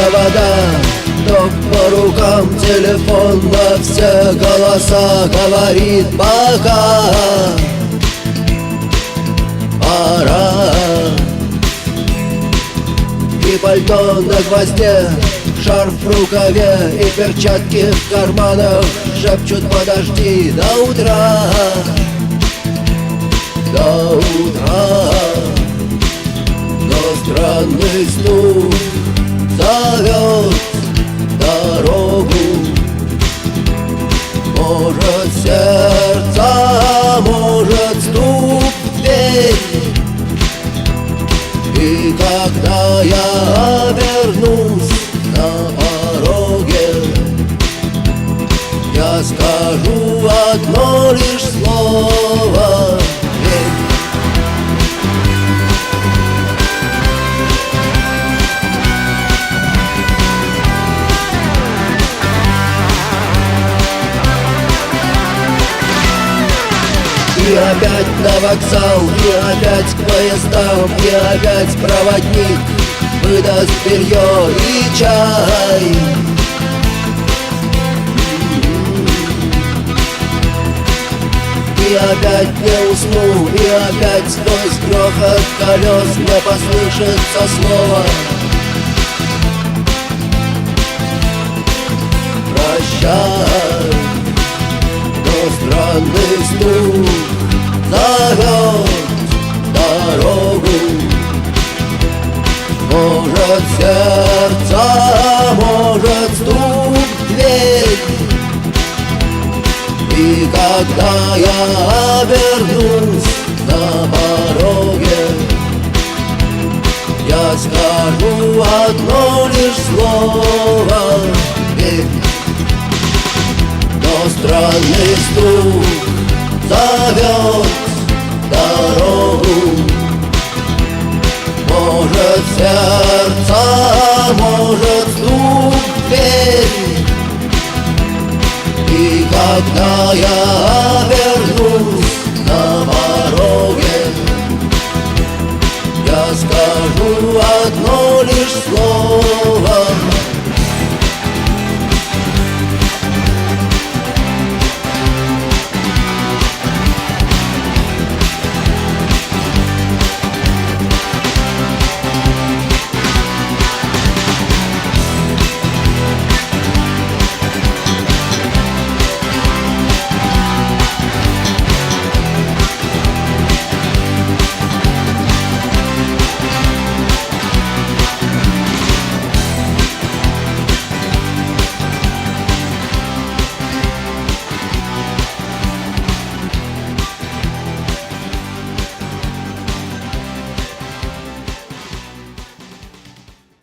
провода, ток по рукам, телефон во все голоса говорит пока. Пора. И пальто на гвозде, шарф в рукаве и перчатки в карманах шепчут: подожди до утра, до утра. Но странный стук зовет дорогу. Может, сердце, может, стук в дверь. И когда я обернусь на пороге, я скажу одно лишь слово: верь. И опять на вокзал, и опять к поездам, и опять проводник выдаст белье и чай. И опять не усну, и опять сквозь грохот колес мне послышится слово: прощай. Но странный стук зовет дорогу. Может, сердце, может, стук в дверь. И когда я обернусь на пороге, я скажу одно лишь слово: верь. Но странный стук зовет дорогу. Может, сердце, может, стук в дверь. И когда я